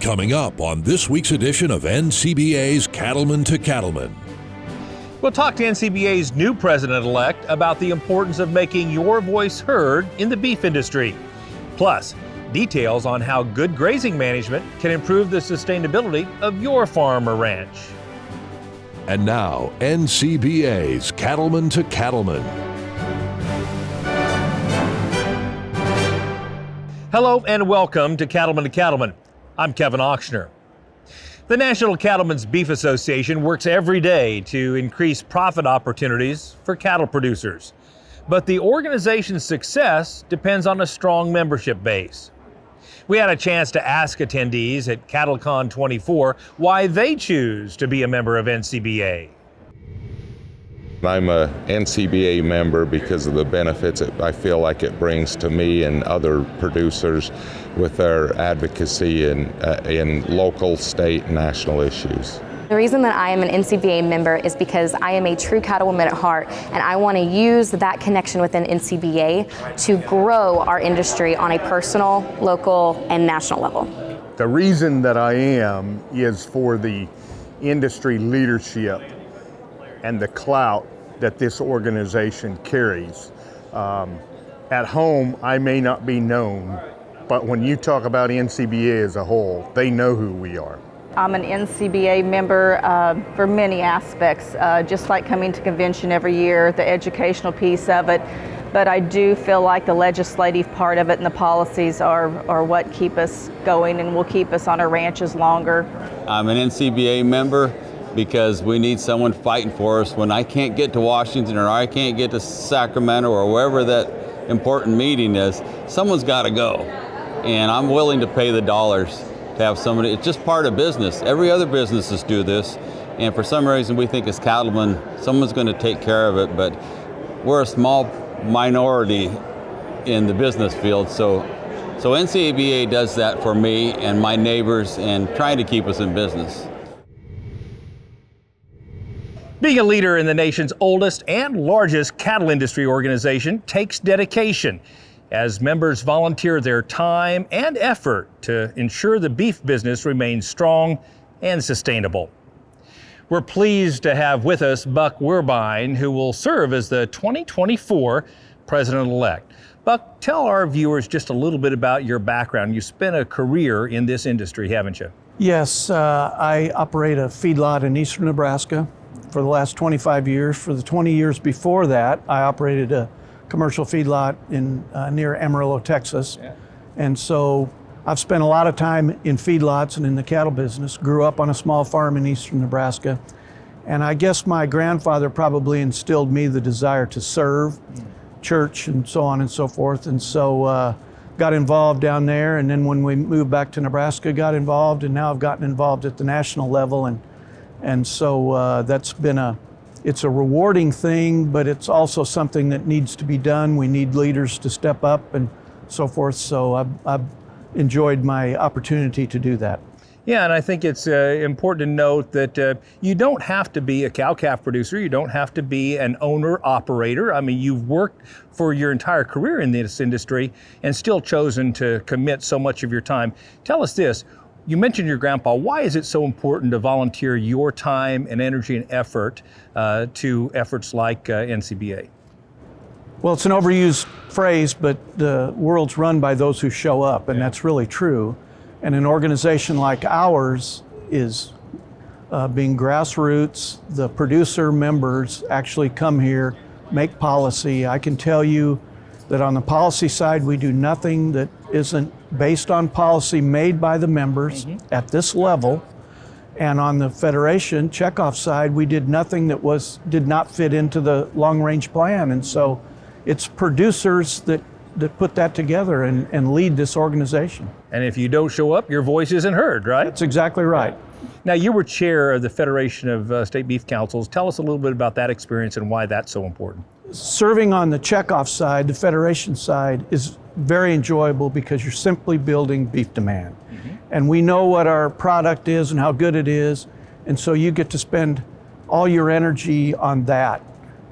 Coming up on this week's edition of NCBA's Cattlemen to Cattlemen. We'll talk to NCBA's new president-elect about the importance of making your voice heard in the beef industry. Plus, details on how good grazing management can improve the sustainability of your farm or ranch. And now, NCBA's Cattlemen to Cattlemen. Hello and welcome to Cattlemen to Cattlemen. I'm Kevin Auctioner. The National Cattlemen's Beef Association works every day to increase profit opportunities for cattle producers. But the organization's success depends on a strong membership base. We had a chance to ask attendees at CattleCon 24 why they choose to be a member of NCBA. I'm a NCBA member because of the benefits I feel like it brings to me and other producers with their advocacy in local, state, and national issues. The reason that I am an NCBA member is because I am a true cattlewoman at heart, and I want to use that connection within NCBA to grow our industry on a personal, local, and national level. The reason that I am is for the industry leadership and the clout that this organization carries. At home, I may not be known, but when you talk about NCBA as a whole, they know who we are. I'm an NCBA member for many aspects, just like coming to convention every year, the educational piece of it, but I do feel like the legislative part of it and the policies are what keep us going and will keep us on our ranches longer. I'm an NCBA member because we need someone fighting for us. When I can't get to Washington or I can't get to Sacramento or wherever that important meeting is, someone's got to go. And I'm willing to pay the dollars to have somebody. It's just part of business. Every other businesses do this. And for some reason we think as cattlemen, someone's going to take care of it, but we're a small minority in the business field. So NCBA does that for me and my neighbors and trying to keep us in business. Being a leader in the nation's oldest and largest cattle industry organization takes dedication, as members volunteer their time and effort to ensure the beef business remains strong and sustainable. We're pleased to have with us Buck Werbine, who will serve as the 2024 president-elect. Buck, tell our viewers just a little bit about your background. You spent a career in this industry, haven't you? Yes, I operate a feedlot in eastern Nebraska for the last 25 years. For the 20 years before that, I operated a commercial feedlot in near Amarillo, Texas. Yeah. And so I've spent a lot of time in feedlots and in the cattle business. Grew up on a small farm in eastern Nebraska. And I guess my grandfather probably instilled me the desire to serve church and so on and so forth. And so got involved down there. And then when we moved back to Nebraska, got involved, and now I've gotten involved at the national level. And so that's been it's a rewarding thing, but it's also something that needs to be done. We need leaders to step up and so forth. So I've enjoyed my opportunity to do that. Yeah, and I think it's important to note that you don't have to be a cow-calf producer. You don't have to be an owner-operator. I mean, you've worked for your entire career in this industry and still chosen to commit so much of your time. Tell us this. You mentioned your grandpa. Why is it so important to volunteer your time and energy and effort to efforts like NCBA? Well, it's an overused phrase, but the world's run by those who show up, and that's really true. And an organization like ours is being grassroots. The producer members actually come here, make policy. I can tell you that on the policy side, we do nothing that isn't based on policy made by the members at this level. And on the Federation checkoff side, we did nothing that did not fit into the long-range plan. And so it's producers that put that together and lead this organization. And if you don't show up, your voice isn't heard, right? That's exactly right. Now, you were chair of the Federation of State Beef Councils. Tell us a little bit about that experience and why that's so important. Serving on the checkoff side, the Federation side, is very enjoyable because you're simply building beef demand. And we know what our product is and how good it is. And so you get to spend all your energy on that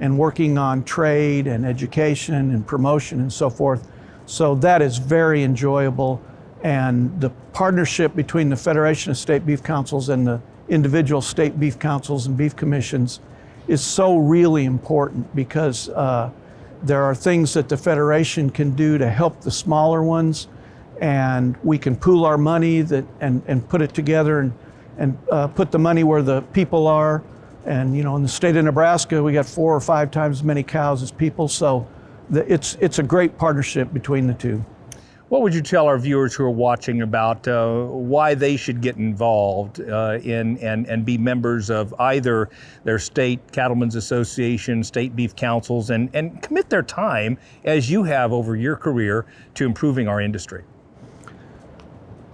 and working on trade and education and promotion and so forth. So that is very enjoyable. And the partnership between the Federation of State Beef Councils and the individual state beef councils and beef commissions is so really important, because there are things that the Federation can do to help the smaller ones, and we can pool our money and put it together and put the money where the people are. And in the state of Nebraska, we got 4 or 5 times as many cows as people, so it's a great partnership between the two. What would you tell our viewers who are watching about why they should get involved in and be members of either their state cattlemen's association, state beef councils, and commit their time, as you have over your career, to improving our industry?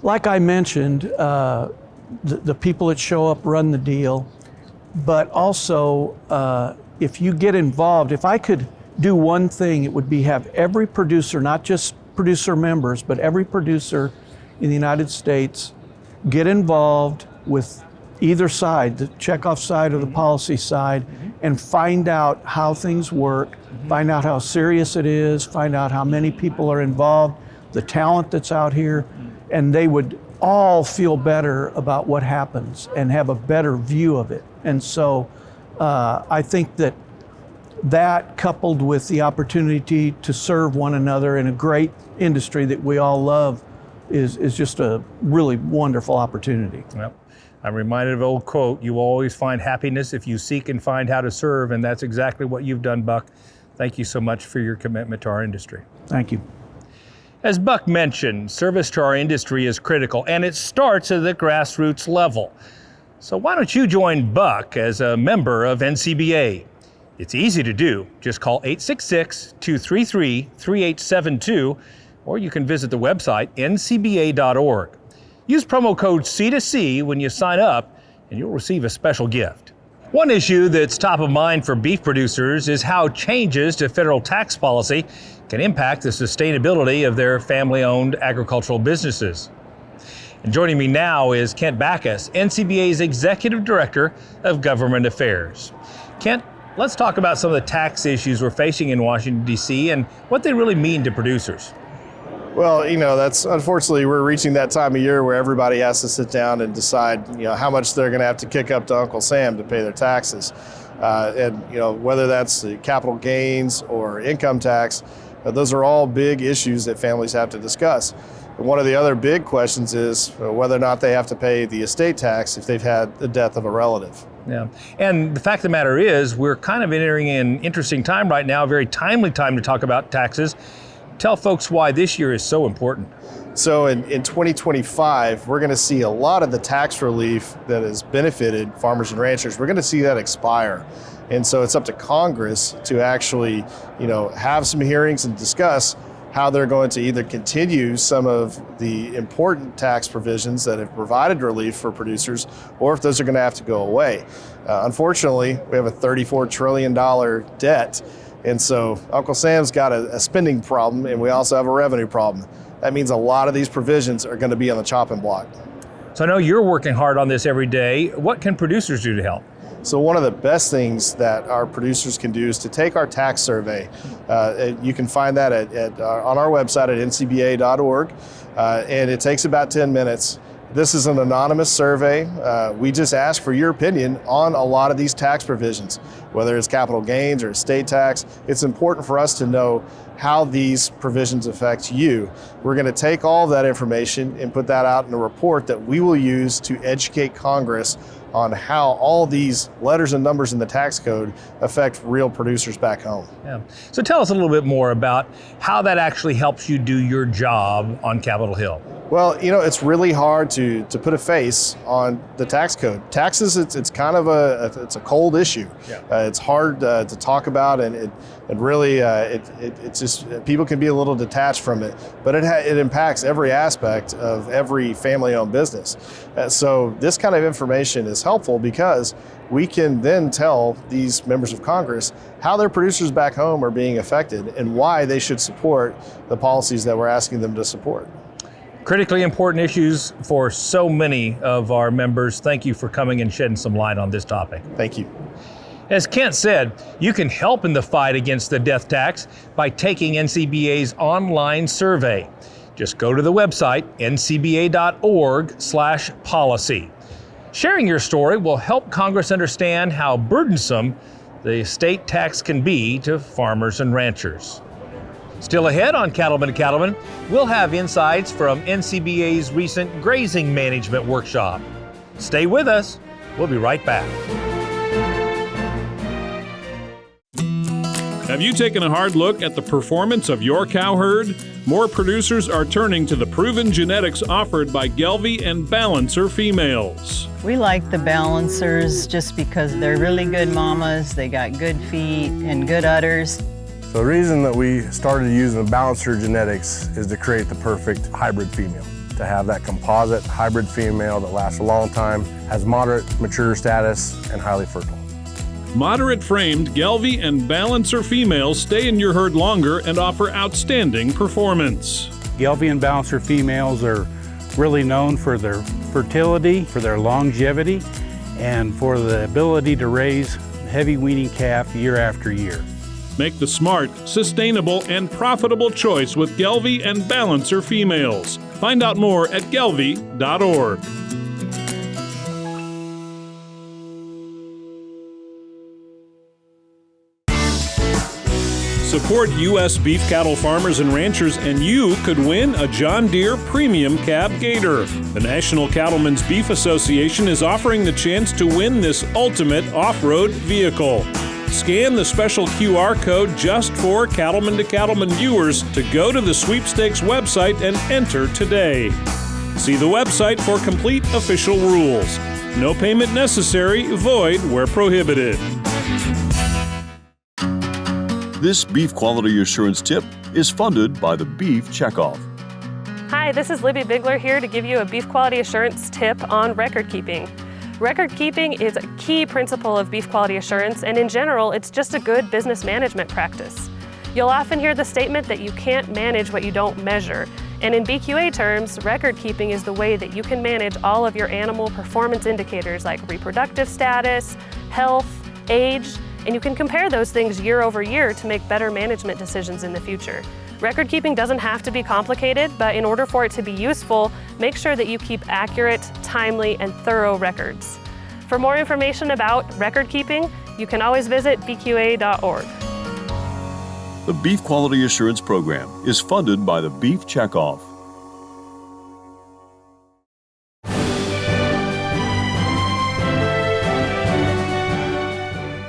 Like I mentioned, the people that show up run the deal, but also if you get involved, if I could do one thing, it would be have every producer, not just producer members, but every producer in the United States get involved with either side, the checkoff side or the policy side, and find out how things work, find out how serious it is, find out how many people are involved, the talent that's out here, and they would all feel better about what happens and have a better view of it. And so I think that coupled with the opportunity to serve one another in a great industry that we all love is just a really wonderful opportunity. Yep. I'm reminded of an old quote, you will always find happiness if you seek and find how to serve, and that's exactly what you've done, Buck. Thank you so much for your commitment to our industry. Thank you. As Buck mentioned, service to our industry is critical, and it starts at the grassroots level. So why don't you join Buck as a member of NCBA? It's easy to do. Just call 866-233-3872, or you can visit the website ncba.org. Use promo code C2C when you sign up, and you'll receive a special gift. One issue that's top of mind for beef producers is how changes to federal tax policy can impact the sustainability of their family-owned agricultural businesses. And joining me now is Kent Backus, NCBA's Executive Director of Government Affairs. Kent, let's talk about some of the tax issues we're facing in Washington, D.C. and what they really mean to producers. Well, that's unfortunately we're reaching that time of year where everybody has to sit down and decide, how much they're going to have to kick up to Uncle Sam to pay their taxes. And whether that's the capital gains or income tax, those are all big issues that families have to discuss. And one of the other big questions is whether or not they have to pay the estate tax if they've had the death of a relative. Yeah, and the fact of the matter is we're kind of entering an interesting time right now, a very timely time to talk about taxes. Tell folks why this year is so important. So in 2025, we're going to see a lot of the tax relief that has benefited farmers and ranchers. We're going to see that expire. And so it's up to Congress to actually, have some hearings and discuss how they're going to either continue some of the important tax provisions that have provided relief for producers, or if those are going to have to go away. Unfortunately, we have a $34 trillion debt. And so Uncle Sam's got a spending problem, and we also have a revenue problem. That means a lot of these provisions are going to be on the chopping block. So I know you're working hard on this every day. What can producers do to help? So one of the best things that our producers can do is to take our tax survey. You can find that on our website at ncba.org, and it takes about 10 minutes. This is an anonymous survey. We just ask for your opinion on a lot of these tax provisions, whether it's capital gains or estate tax. It's important for us to know how these provisions affect you. We're going to take all of that information and put that out in a report that we will use to educate Congress on how all these letters and numbers in the tax code affect real producers back home. Yeah. So tell us a little bit more about how that actually helps you do your job on Capitol Hill. Well, it's really hard to put a face on the tax code. Taxes, it's kind of a cold issue. Yeah. It's hard to talk about, and it really it's just people can be a little detached from it. But it impacts every aspect of every family-owned business. So this kind of information is helpful because we can then tell these members of Congress how their producers back home are being affected and why they should support the policies that we're asking them to support. Critically important issues for so many of our members. Thank you for coming and shedding some light on this topic. Thank you. As Kent said, you can help in the fight against the death tax by taking NCBA's online survey. Just go to the website, ncba.org/policy. Sharing your story will help Congress understand how burdensome the estate tax can be to farmers and ranchers. Still ahead on Cattlemen to Cattlemen, we'll have insights from NCBA's recent grazing management workshop. Stay with us. We'll be right back. Have you taken a hard look at the performance of your cow herd? More producers are turning to the proven genetics offered by Gelbvieh and Balancer females. We like the Balancers just because they're really good mamas, they got good feet and good udders. So the reason that we started using the Balancer genetics is to create the perfect hybrid female. To have that composite hybrid female that lasts a long time, has moderate mature status, and highly fertile. Moderate-framed Gelbvieh and Balancer females stay in your herd longer and offer outstanding performance. Gelbvieh and Balancer females are really known for their fertility, for their longevity, and for the ability to raise heavy weaning calf year after year. Make the smart, sustainable, and profitable choice with Gelbvieh and Balancer females. Find out more at gelbvieh.org. Support U.S. beef cattle farmers and ranchers, and you could win a John Deere Premium Cab Gator. The National Cattlemen's Beef Association is offering the chance to win this ultimate off-road vehicle. Scan the special QR code just for Cattlemen to Cattlemen viewers to go to the sweepstakes website and enter today. See the website for complete official rules. No payment necessary, void where prohibited. This beef quality assurance tip is funded by the Beef Checkoff. Hi, this is Libby Bigler here to give you a beef quality assurance tip on record keeping. Record keeping is a key principle of beef quality assurance, and in general, it's just a good business management practice. You'll often hear the statement that you can't manage what you don't measure. And in BQA terms, record keeping is the way that you can manage all of your animal performance indicators like reproductive status, health, age, and you can compare those things year over year to make better management decisions in the future. Record keeping doesn't have to be complicated, but in order for it to be useful, make sure that you keep accurate, timely, and thorough records. For more information about record keeping, you can always visit bqa.org. The Beef Quality Assurance Program is funded by the Beef Checkoff.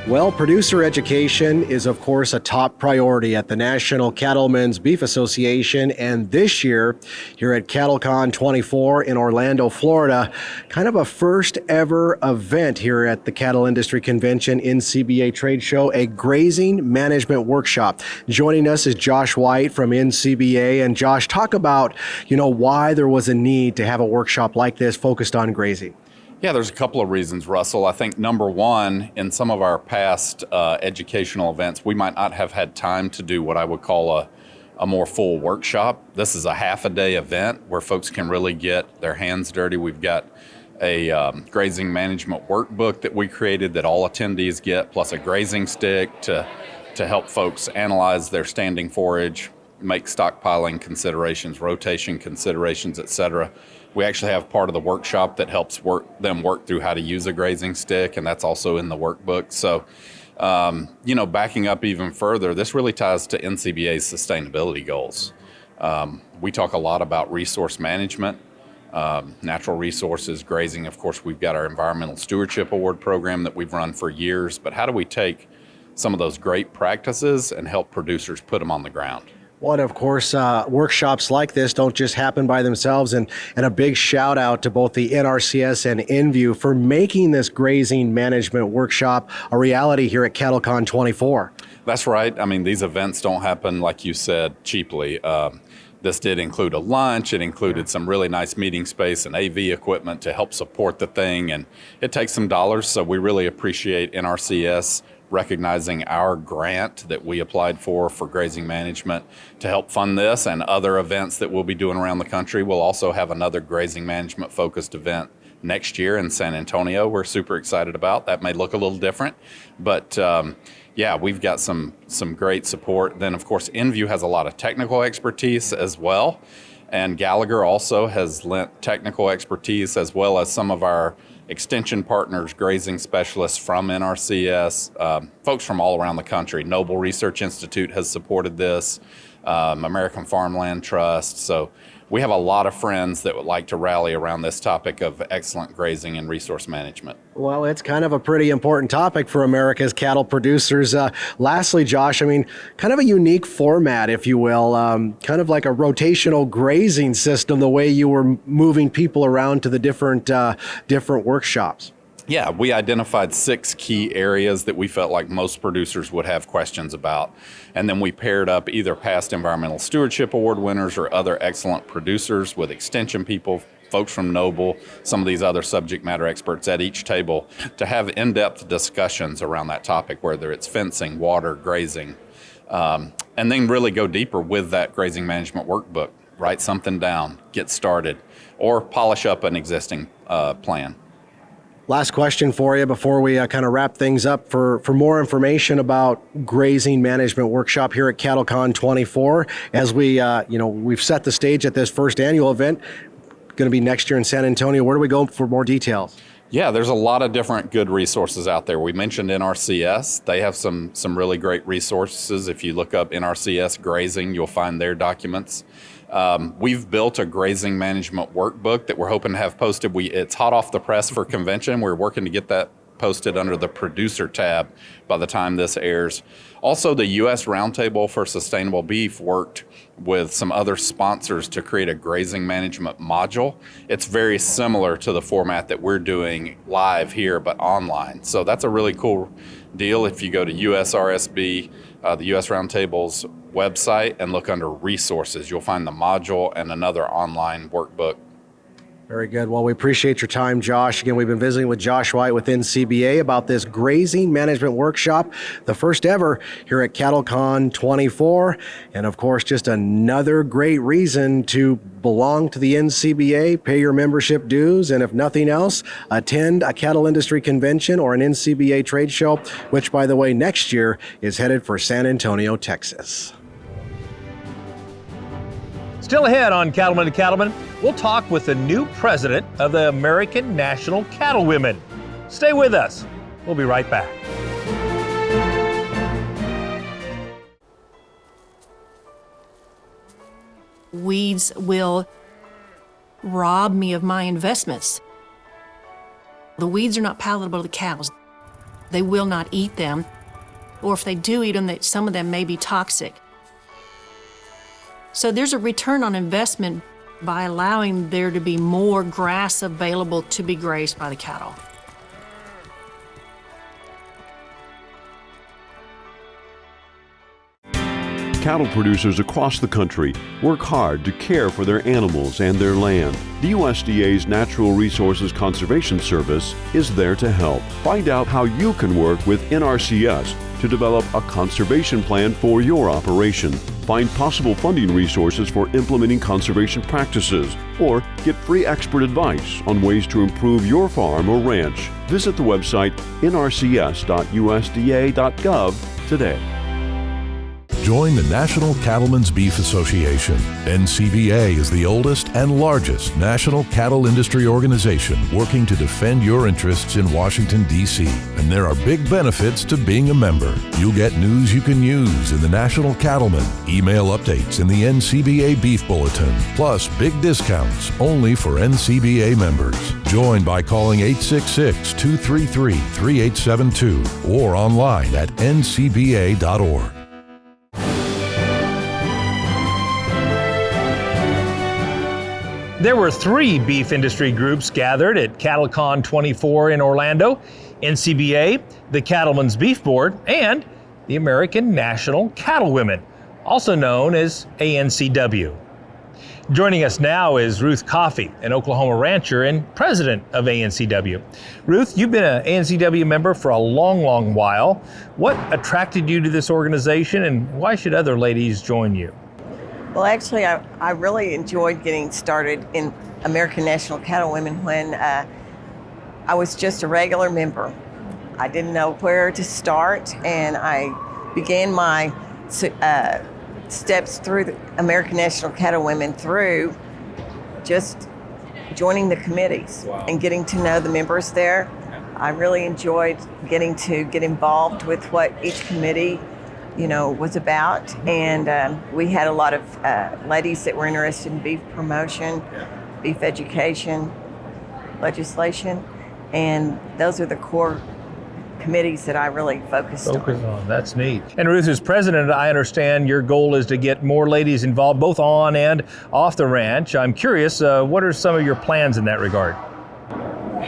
Well, producer education is, of course, a top priority at the National Cattlemen's Beef Association, and this year, here at CattleCon 24 in Orlando, Florida, kind of a first ever event here at the Cattle Industry Convention NCBA Trade Show, a grazing management workshop. Joining us is Josh White from NCBA, and Josh, talk about, why there was a need to have a workshop like this focused on grazing. Yeah, there's a couple of reasons, Russell. I think number one, in some of our past educational events, we might not have had time to do what I would call a more full workshop. This is a half a day event where folks can really get their hands dirty. We've got a grazing management workbook that we created that all attendees get, plus a grazing stick to help folks analyze their standing forage, make stockpiling considerations, rotation considerations, et cetera. We actually have part of the workshop that helps them work through how to use a grazing stick, and that's also in the workbook. So, backing up even further, this really ties to NCBA's sustainability goals. We talk a lot about resource management, natural resources, grazing. Of course, we've got our Environmental Stewardship Award program that we've run for years, but how do we take some of those great practices and help producers put them on the ground? Well, and of course, workshops like this don't just happen by themselves, and a big shout out to both the NRCS and NView for making this grazing management workshop a reality here at CattleCon 24. That's right. I mean, these events don't happen, like you said, cheaply. This did include a lunch. It included some really nice meeting space and AV equipment to help support the thing, and it takes some dollars, so we really appreciate NRCS recognizing our grant that we applied for grazing management to help fund this and other events that we'll be doing around the country. We'll also have another grazing management focused event next year in San Antonio we're super excited about. That may look a little different, but we've got some great support. Then, of course, NView has a lot of technical expertise as well. And Gallagher also has lent technical expertise as well as some of our extension partners, grazing specialists from NRCS, folks from all around the country. Noble Research Institute has supported this, American Farmland Trust. So we have a lot of friends that would like to rally around this topic of excellent grazing and resource management. Well, it's kind of a pretty important topic for America's cattle producers. Lastly, Josh, I mean, kind of a unique format, if you will, kind of like a rotational grazing system, the way you were moving people around to the different workshops. Yeah, we identified 6 key areas that we felt like most producers would have questions about. And then we paired up either past Environmental Stewardship Award winners or other excellent producers with extension people, folks from Noble, some of these other subject matter experts at each table to have in-depth discussions around that topic, whether it's fencing, water, grazing, and then really go deeper with that grazing management workbook. Write something down, get started, or polish up an existing plan. Last question for you before we kind of wrap things up. For more information about grazing management workshop here at CattleCon 24, as we've set the stage at this first annual event, going to be next year in San Antonio. Where do we go for more details? Yeah, there's a lot of different good resources out there. We mentioned NRCS. They have some really great resources. If you look up NRCS grazing, you'll find their documents. We've built a grazing management workbook that we're hoping to have posted. It's hot off the press for convention. We're working to get that posted under the producer tab by the time this airs. Also, the U.S. Roundtable for Sustainable Beef worked with some other sponsors to create a grazing management module. It's very similar to the format that we're doing live here, but online. So that's a really cool deal. If you go to USRSB, the U.S. Roundtable's website, and look under resources, you'll find the module and another online workbook. Very good. Well, we appreciate your time, Josh. Again, we've been visiting with Josh White with NCBA about this grazing management workshop, the first ever here at CattleCon 24. And of course, just another great reason to belong to the NCBA, pay your membership dues, and if nothing else, attend a cattle industry convention or an NCBA trade show, which, by the way, next year is headed for San Antonio, Texas. Still ahead on Cattlemen to Cattlemen, we'll talk with the new president of the American National Cattlewomen. Stay with us. We'll be right back. Weeds will rob me of my investments. The weeds are not palatable to cows. They will not eat them, or if they do eat them, some of them may be toxic. So there's a return on investment by allowing there to be more grass available to be grazed by the cattle. Cattle producers across the country work hard to care for their animals and their land. The USDA's Natural Resources Conservation Service is there to help. Find out how you can work with NRCS to develop a conservation plan for your operation. Find possible funding resources for implementing conservation practices, or get free expert advice on ways to improve your farm or ranch. Visit the website nrcs.usda.gov today. Join the National Cattlemen's Beef Association. NCBA is the oldest and largest national cattle industry organization working to defend your interests in Washington, D.C. And there are big benefits to being a member. You'll get news you can use in the National Cattlemen, email updates in the NCBA Beef Bulletin, plus big discounts only for NCBA members. Join by calling 866-233-3872 or online at ncba.org. There were 3 beef industry groups gathered at CattleCon 24 in Orlando: NCBA, the Cattlemen's Beef Board, and the American National Cattlewomen, also known as ANCW. Joining us now is Ruth Coffey, an Oklahoma rancher and president of ANCW. Ruth, you've been an ANCW member for a long while. What attracted you to this organization, and why should other ladies join you? Well, actually, I really enjoyed getting started in American National Cattlewomen when I was just a regular member. I didn't know where to start, and I began my steps through the American National Cattlewomen through just joining the committees and getting to know the members there. I really enjoyed getting to get involved with what each committee, was about. And we had a lot of ladies that were interested in beef promotion, beef education, legislation, and those are the core committees that I really focused on. That's neat. And Ruth, as president, I understand your goal is to get more ladies involved both on and off the ranch. I'm curious, what are some of your plans in that regard?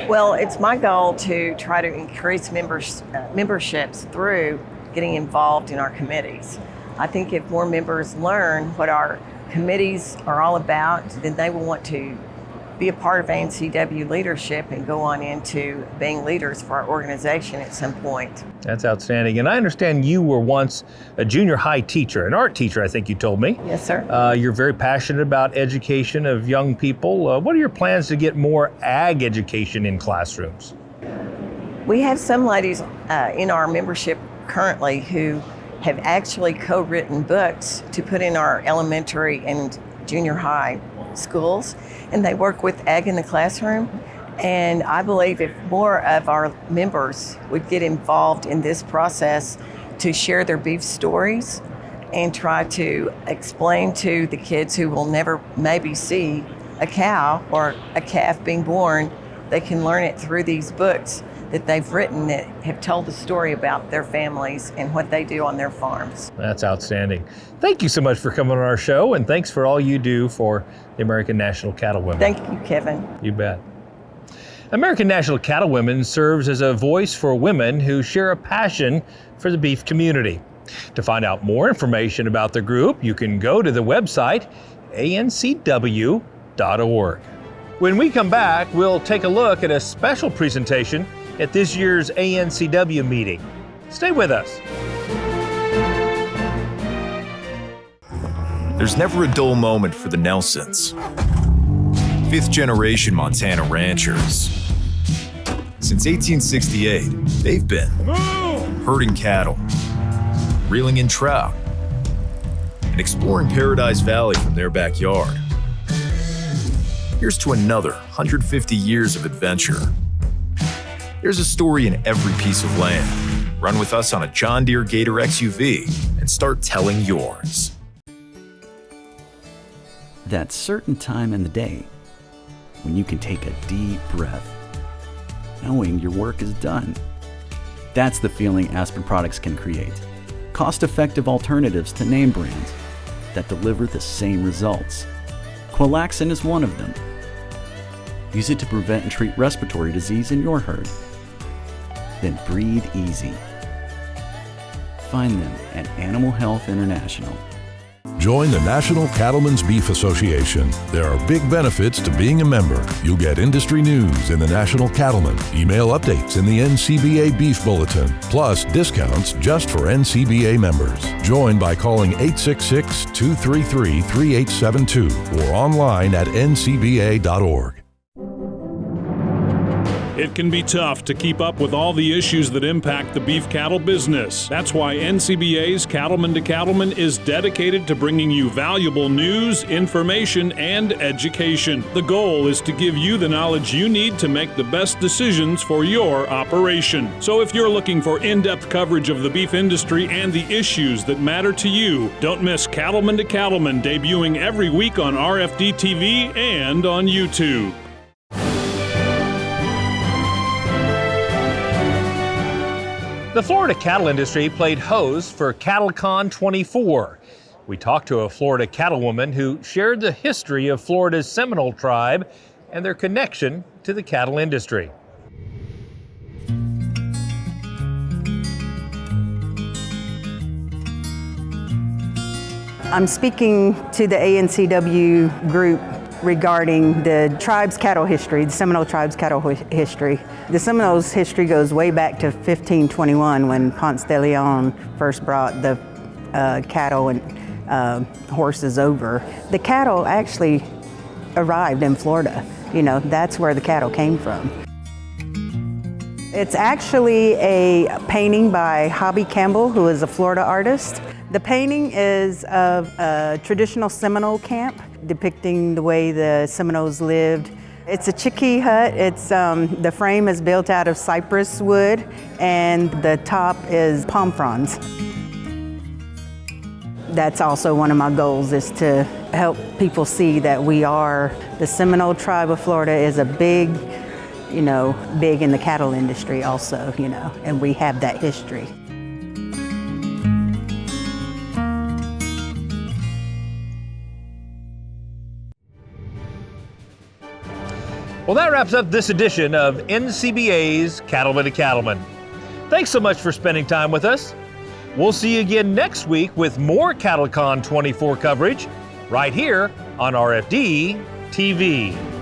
Well, it's my goal to try to increase memberships through getting involved in our committees. I think if more members learn what our committees are all about, then they will want to be a part of NCW leadership and go on into being leaders for our organization at some point. That's outstanding. And I understand you were once a junior high teacher, an art teacher, I think you told me. Yes, sir. You're very passionate about education of young people. What are your plans to get more ag education in classrooms? We have some ladies in our membership currently who have actually co-written books to put in our elementary and junior high schools, and they work with ag in the classroom. And I believe if more of our members would get involved in this process to share their beef stories and try to explain to the kids who will never maybe see a cow or a calf being born, they can learn it through these books that they've written that have told the story about their families and what they do on their farms. That's outstanding. Thank you so much for coming on our show, and thanks for all you do for the American National Cattlewomen. Thank you, Kevin. You bet. American National Cattlewomen serves as a voice for women who share a passion for the beef community. To find out more information about the group, you can go to the website ancw.org. When we come back, we'll take a look at a special presentation at this year's ANCW meeting. Stay with us. There's never a dull moment for the Nelsons. 5th generation Montana ranchers. Since 1868, they've been herding cattle, reeling in trout, and exploring Paradise Valley from their backyard. Here's to another 150 years of adventure. There's a story in every piece of land. Run with us on a John Deere Gator XUV and start telling yours. That certain time in the day when you can take a deep breath, knowing your work is done. That's the feeling Aspen products can create. Cost-effective alternatives to name brands that deliver the same results. Qualaxin is one of them. Use it to prevent and treat respiratory disease in your herd. Then breathe easy. Find them at Animal Health International. Join the National Cattlemen's Beef Association. There are big benefits to being a member. You'll get industry news in the National Cattlemen, email updates in the NCBA Beef Bulletin, plus discounts just for NCBA members. Join by calling 866-233-3872 or online at ncba.org. It can be tough to keep up with all the issues that impact the beef cattle business. That's why NCBA's Cattlemen to Cattlemen is dedicated to bringing you valuable news, information, and education. The goal is to give you the knowledge you need to make the best decisions for your operation. So if you're looking for in-depth coverage of the beef industry and the issues that matter to you, don't miss Cattlemen to Cattlemen, debuting every week on RFD TV and on YouTube. The Florida cattle industry played host for CattleCon 24. We talked to a Florida cattlewoman who shared the history of Florida's Seminole tribe and their connection to the cattle industry. I'm speaking to the ANCW group regarding the tribe's cattle history, the Seminole tribe's cattle history. The Seminoles' history goes way back to 1521 when Ponce de Leon first brought the cattle and horses over. The cattle actually arrived in Florida. You know, that's where the cattle came from. It's actually a painting by Hobby Campbell, who is a Florida artist. The painting is of a traditional Seminole camp. depicting the way the Seminoles lived. It's a chickee hut. It's the frame is built out of cypress wood, and the top is palm fronds. That's also one of my goals, is to help people see that the Seminole tribe of Florida is a big in the cattle industry also, and we have that history. Well, that wraps up this edition of NCBA's Cattlemen to Cattlemen. Thanks so much for spending time with us. We'll see you again next week with more CattleCon 24 coverage right here on RFD TV.